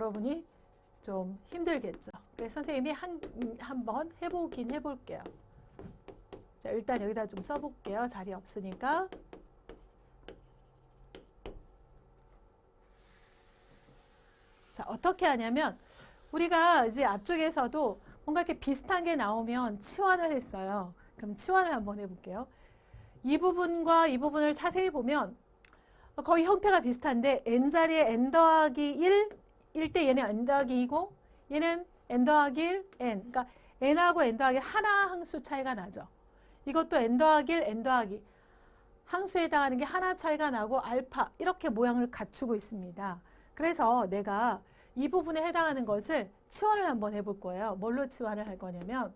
여러분이 좀 힘들겠죠. 그래서 선생님이 한번 해보긴 해볼게요. 자, 일단 여기다 좀 써볼게요. 자리 없으니까. 자, 어떻게 하냐면 우리가 이제 앞쪽에서도 뭔가 이렇게 비슷한 게 나오면 치환을 했어요. 그럼 치환을 한번 해볼게요. 이 부분과 이 부분을 자세히 보면 거의 형태가 비슷한데 n 자리에 n 더하기 1일 때 얘는 n 더하기 2고 얘는 n 더하기 1, n. 그러니까 n하고 n 더하기 하나 항수 차이가 나죠. 이것도 n 더하기 1, n 더하기 항수에 해당하는 게 하나 차이가 나고 알파 이렇게 모양을 갖추고 있습니다. 그래서 내가 이 부분에 해당하는 것을 치환을 한번 해볼 거예요. 뭘로 치환을 할 거냐면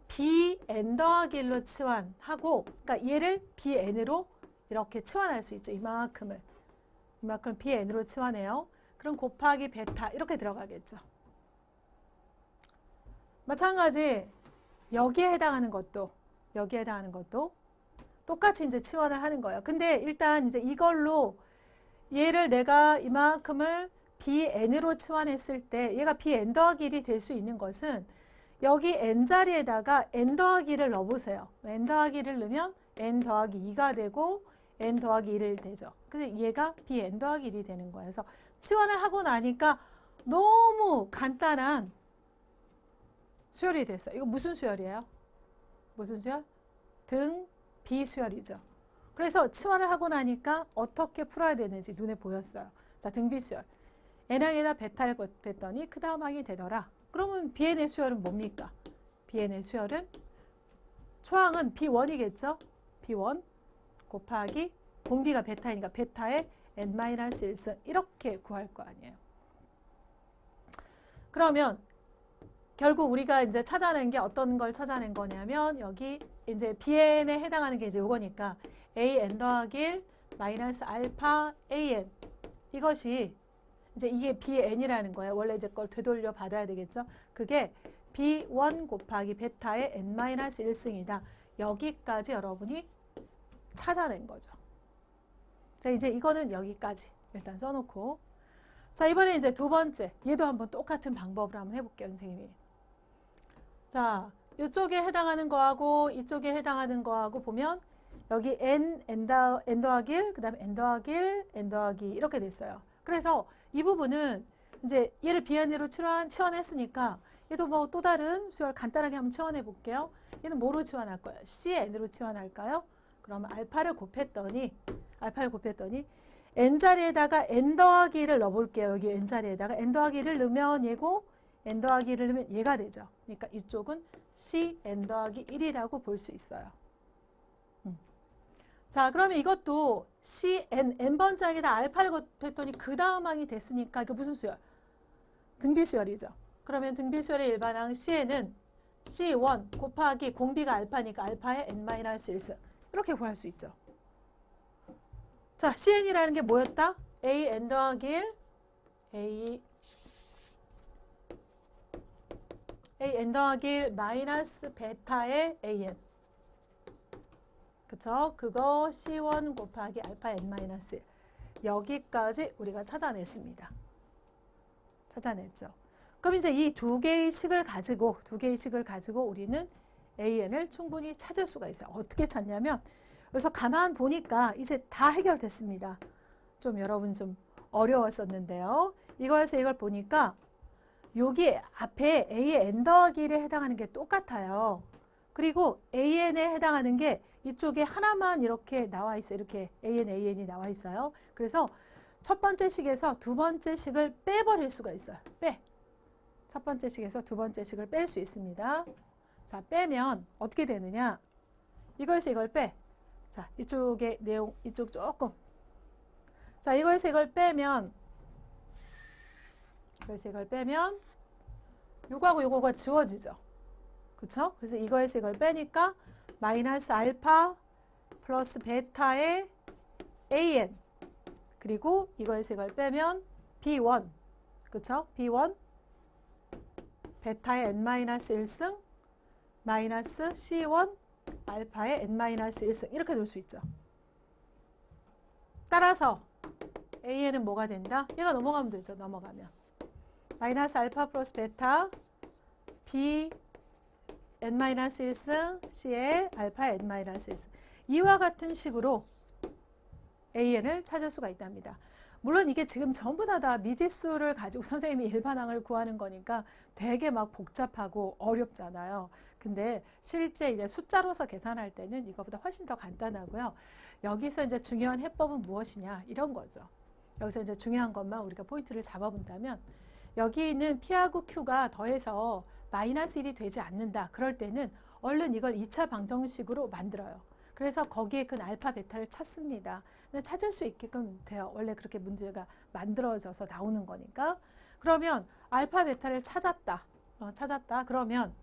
bn 더하기 1로 치환하고 그러니까 얘를 bn으로 이렇게 치환할 수 있죠. 이만큼 bn으로 치환해요. 그럼 곱하기 베타 이렇게 들어가겠죠. 마찬가지 여기에 해당하는 것도 똑같이 이제 치환을 하는 거예요. 근데 일단 이제 이걸로 얘를 내가 이만큼을 bn으로 치환했을 때 얘가 bn 더하기 1이 될 수 있는 것은 여기 n 자리에다가 n 더하기 1을 넣어보세요. n 더하기 1을 넣으면 n 더하기 2가 되고 n 더하기 1이 되죠. 그래서 얘가 bn 더하기 1이 되는 거예요. 그래서 치환을 하고 나니까 너무 간단한 수열이 됐어요. 이거 무슨 수열이에요? 무슨 수열? 등 비수열이죠. 그래서 치환을 하고 나니까 어떻게 풀어야 되는지 눈에 보였어요. 자, 등비수열. n항에다 베타를 뺐더니 그 다음 항이 되더라. 그러면 bn의 수열은 뭡니까? bn의 수열은 초항은 b1이겠죠? b1 곱하기 공비가 베타이니까 베타의 n-1승 이렇게 구할 거 아니에요. 그러면 결국 우리가 이제 찾아낸 게 어떤 걸 찾아낸 거냐면 여기 이제 bn에 해당하는 게 이제 요거니까 an 더하기 1 마이너스 알파 an 이것이 이제 이게 bn이라는 거예요. 원래 이제 걸 되돌려 받아야 되겠죠. 그게 b1 곱하기 베타의 n-1승이다. 여기까지 여러분이 찾아낸 거죠. 자, 이제 이거는 여기까지 일단 써놓고 자, 이번에 이제 두 번째 얘도 한번 똑같은 방법으로 한번 해볼게요, 선생님이. 자, 이쪽에 해당하는 거하고 이쪽에 해당하는 거하고 보면 여기 n 더하기 1, 그 다음에 n 더하기 1, n 더하기 이렇게 됐어요. 그래서 이 부분은 이제 얘를 bn으로 치환했으니까 얘도 뭐 또 다른 수열 간단하게 한번 치환해 볼게요. 얘는 뭐로 치환할 거예요? cn으로 치환할까요? 그러면 알파를 곱했더니 n 자리에다가 n 더하기 1을 넣어볼게요. 여기 n 자리에다가 n 더하기 1을 넣으면 얘고 n 더하기 1을 넣으면 얘가 되죠. 그러니까 이쪽은 cn 더하기 1이라고 볼 수 있어요. 자, 그러면 이것도 cn, n번짝에다 알파를 곱했더니 그 다음 항이 됐으니까 이거 무슨 수열? 등비수열이죠. 그러면 등비수열의 일반항 cn은 c1 곱하기 공비가 알파니까 알파의 n-1승 이렇게 구할 수 있죠. 자, cn이라는 게 뭐였다? an 더하기 1 an 더하기 1 마이너스 베타의 an 그쵸? 그거 C1 곱하기 알파 n-1 여기까지 우리가 찾아냈습니다. 찾아냈죠. 그럼 이제 이 두 개의 식을 가지고 우리는 AN을 충분히 찾을 수가 있어요. 어떻게 찾냐면 여기서 가만 보니까 이제 다 해결됐습니다. 좀 여러분 좀 어려웠었는데요. 이거에서 이걸 보니까 여기 앞에 A의 n 더하기 1에 해당하는 게 똑같아요. 그리고 AN에 해당하는 게 이쪽에 하나만 이렇게 나와 있어요. 이렇게 AN이 나와 있어요. 그래서 첫 번째 식에서 두 번째 식을 빼버릴 수가 있어요. 첫 번째 식에서 두 번째 식을 뺄 수 있습니다. 자, 빼면 어떻게 되느냐? 이거에서 이걸 빼. 자, 이쪽의 내용, 이쪽 조금. 자, 이거에서 이걸 빼면 요거하고 요거가 지워지죠. 그쵸? 그래서 이거에서 이걸 빼니까 마이너스 알파 플러스 베타의 an 그리고 이거에서 이걸 빼면 b1 그쵸? b1 베타의 n-1승 마이너스 c1 알파의 n-1승 이렇게 놓을 수 있죠. 따라서 an은 뭐가 된다? 얘가 넘어가면 되죠. 넘어가면 마이너스 알파 플러스 베타 B n-1승 C의 알파 n-1승 이와 같은 식으로 AN을 찾을 수가 있답니다. 물론 이게 지금 전부 다 미지수를 가지고 선생님이 일반항을 구하는 거니까 되게 막 복잡하고 어렵잖아요. 근데 실제 이제 숫자로서 계산할 때는 이거보다 훨씬 더 간단하고요. 여기서 이제 중요한 해법은 무엇이냐 이런 거죠. 여기서 이제 중요한 것만 우리가 포인트를 잡아본다면 여기 있는 P하고 Q가 더해서 마이너스 1이 되지 않는다. 그럴 때는 얼른 이걸 2차 방정식으로 만들어요. 그래서 거기에 큰 알파, 베타를 찾습니다. 찾을 수 있게끔 돼요. 원래 그렇게 문제가 만들어져서 나오는 거니까. 그러면 알파, 베타를 찾았다. 그러면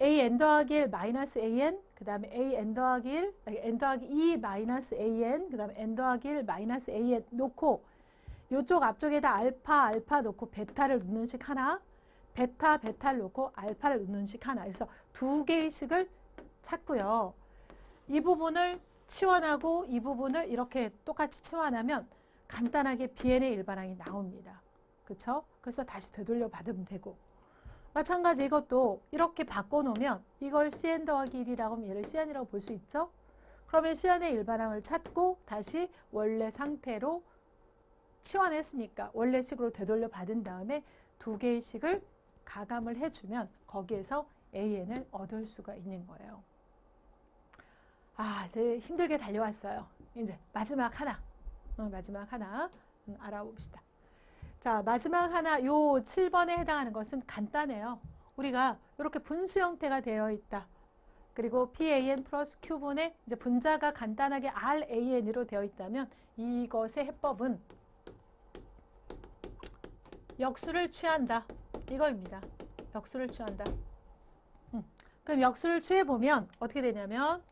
an 더하기 1 마이너스 an, 그 다음에 an 더하기 1, n 더하기 2 마이너스 an, 그 다음에 n 더하기 1 마이너스 an 놓고 이쪽 앞쪽에다 알파 놓고 베타를 놓는 식 하나, 베타를 놓고 알파를 놓는 식 하나. 그래서 두 개의 식을 찾고요. 이 부분을 치환하고 이 부분을 이렇게 똑같이 치환하면 간단하게 BN의 일반항이 나옵니다. 그렇죠? 그래서 다시 되돌려 받으면 되고 마찬가지 이것도 이렇게 바꿔놓으면 이걸 CN 더하기 1이라고 하면 얘를 CN이라고 볼 수 있죠? 그러면 CN의 일반항을 찾고 다시 원래 상태로 치환했으니까 원래 식으로 되돌려 받은 다음에 두 개의 식을 가감을 해주면 거기에서 AN을 얻을 수가 있는 거예요. 이제 힘들게 달려왔어요. 이제 마지막 하나 알아봅시다. 자, 마지막 하나 요 7번에 해당하는 것은 간단해요. 우리가 이렇게 분수 형태가 되어 있다. 그리고 PAN 플러스 Q분의 이제 분자가 간단하게 RAN으로 되어 있다면 이것의 해법은 역수를 취한다. 이거입니다. 역수를 취한다. 그럼 역수를 취해보면 어떻게 되냐면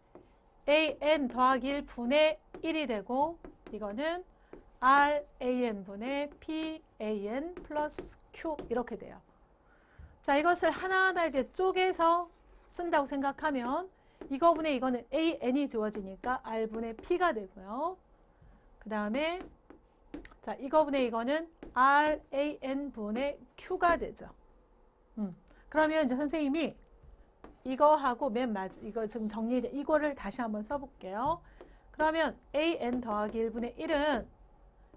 AN 더하기 1 분의 1이 되고 이거는 RAN 분의 PAN 플러스 Q 이렇게 돼요. 자, 이것을 하나하나 이렇게 쪼개서 쓴다고 생각하면 이거분의 이거는 AN이 주어지니까 R분의 P가 되고요. 그 다음에 자, 이거분의 이거는 RAN 분의 Q가 되죠. 그러면 이제 선생님이 이거하고 맨 마지막 이거 지금 정리돼 이거를 다시 한번 써볼게요. 그러면 AN 더하기 1분의 1은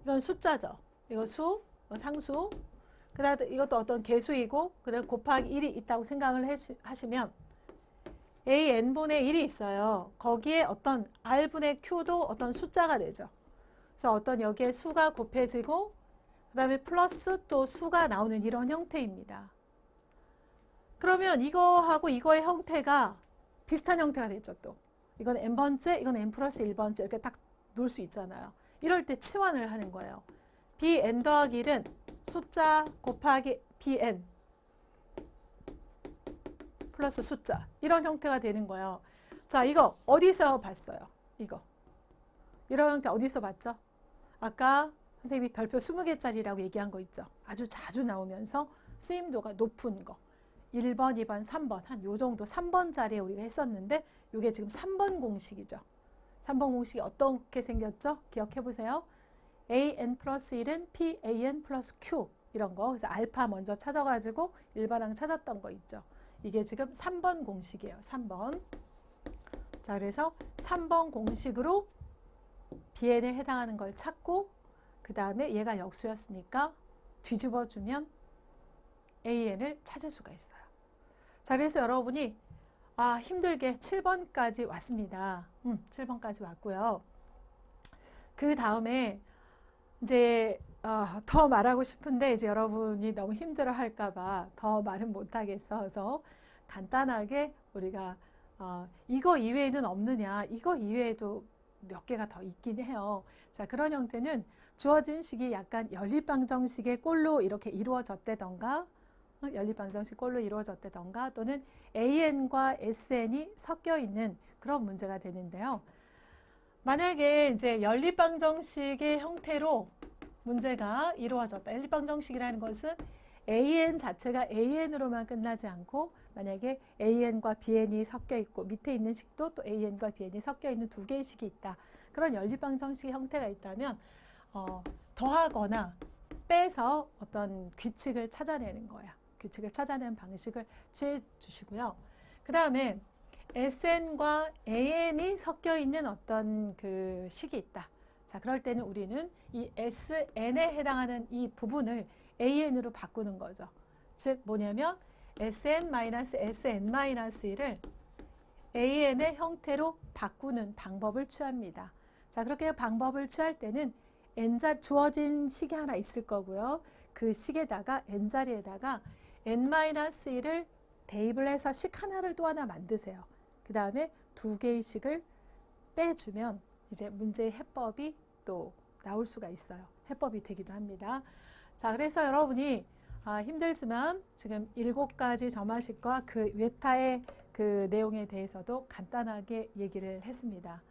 이건 숫자죠. 이거 상수. 그 다음에 이것도 어떤 개수이고 그다음 곱하기 1이 있다고 생각을 하시면 AN분의 1이 있어요. 거기에 어떤 R분의 Q도 어떤 숫자가 되죠. 그래서 어떤 여기에 수가 곱해지고 그 다음에 플러스 또 수가 나오는 이런 형태입니다. 그러면 이거하고 이거의 형태가 비슷한 형태가 됐죠. 또 이건 n번째, 이건 n 플러스 1번째 이렇게 딱 놓을 수 있잖아요. 이럴 때 치환을 하는 거예요. bn 더하기 1은 숫자 곱하기 bn 플러스 숫자 이런 형태가 되는 거예요. 자, 이거 어디서 봤어요? 이런 형태 어디서 봤죠? 아까 선생님이 별표 20개짜리라고 얘기한 거 있죠. 아주 자주 나오면서 쓰임도가 높은 거. 1번, 2번, 3번 한 요 정도 3번 자리에 우리가 했었는데 이게 지금 3번 공식이죠. 3번 공식이 어떻게 생겼죠? 기억해 보세요. AN 플러스 1은 PAN 플러스 Q 이런 거. 그래서 알파 먼저 찾아가지고 일반항 찾았던 거 있죠. 이게 지금 3번 공식이에요. 3번. 자, 그래서 3번 공식으로 BN에 해당하는 걸 찾고 그 다음에 얘가 역수였으니까 뒤집어주면 AN을 찾을 수가 있어요. 자, 그래서 여러분이 힘들게 7번까지 왔습니다. 7번까지 왔고요. 그 다음에 이제 더 말하고 싶은데 이제 여러분이 너무 힘들어 할까봐 더 말은 못하겠어서 간단하게 우리가 이거 이외에는 없느냐, 이거 이외에도 몇 개가 더 있긴 해요. 자, 그런 형태는 주어진 식이 약간 연립방정식의 꼴로 이렇게 이루어졌다던가 연립방정식 꼴로 이루어졌다던가 또는 AN과 SN이 섞여 있는 그런 문제가 되는데요. 만약에 이제 연립방정식의 형태로 문제가 이루어졌다. 연립방정식이라는 것은 AN 자체가 AN으로만 끝나지 않고 만약에 AN과 BN이 섞여 있고 밑에 있는 식도 또 AN과 BN이 섞여 있는 두 개의 식이 있다. 그런 연립방정식의 형태가 있다면 더하거나 빼서 어떤 규칙을 찾아내는 거야. 규칙을 찾아내는 방식을 취해 주시고요. 그 다음에 SN과 AN이 섞여 있는 어떤 그 식이 있다. 자, 그럴 때는 우리는 이 SN에 해당하는 이 부분을 AN으로 바꾸는 거죠. 즉 뭐냐면 SN-SN-1을 AN의 형태로 바꾸는 방법을 취합니다. 자, 그렇게 방법을 취할 때는 주어진 식이 하나 있을 거고요. 그 식에다가 n자리에다가 n-1을 대입을 해서 식 하나를 또 하나 만드세요. 그 다음에 두 개의 식을 빼주면 이제 문제의 해법이 또 나올 수가 있어요. 해법이 되기도 합니다. 자, 그래서 여러분이 힘들지만 지금 7가지 점화식과 그 외타의 그 내용에 대해서도 간단하게 얘기를 했습니다.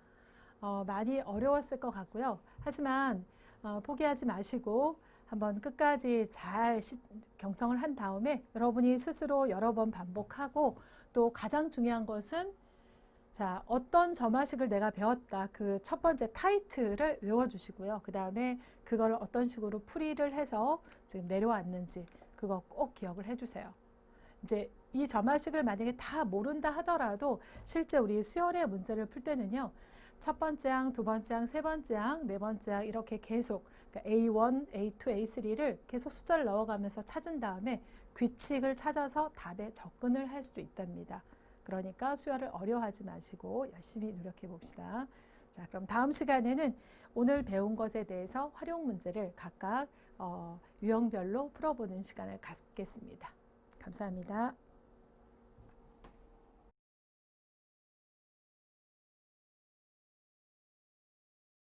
많이 어려웠을 것 같고요. 하지만 포기하지 마시고 한번 끝까지 잘 경청을 한 다음에 여러분이 스스로 여러 번 반복하고 또 가장 중요한 것은 자, 어떤 점화식을 내가 배웠다. 그 첫 번째 타이틀을 외워주시고요. 그 다음에 그걸 어떤 식으로 풀이를 해서 지금 내려왔는지 그거 꼭 기억을 해주세요. 이제 이 점화식을 만약에 다 모른다 하더라도 실제 우리 수열의 문제를 풀 때는요. 첫 번째 항, 두 번째 항, 세 번째 항, 네 번째 항 이렇게 계속 그러니까 A1, A2, A3를 계속 숫자를 넣어가면서 찾은 다음에 규칙을 찾아서 답에 접근을 할 수도 있답니다. 그러니까 수열을 어려워하지 마시고 열심히 노력해 봅시다. 자, 그럼 다음 시간에는 오늘 배운 것에 대해서 활용 문제를 각각 유형별로 풀어보는 시간을 갖겠습니다. 감사합니다.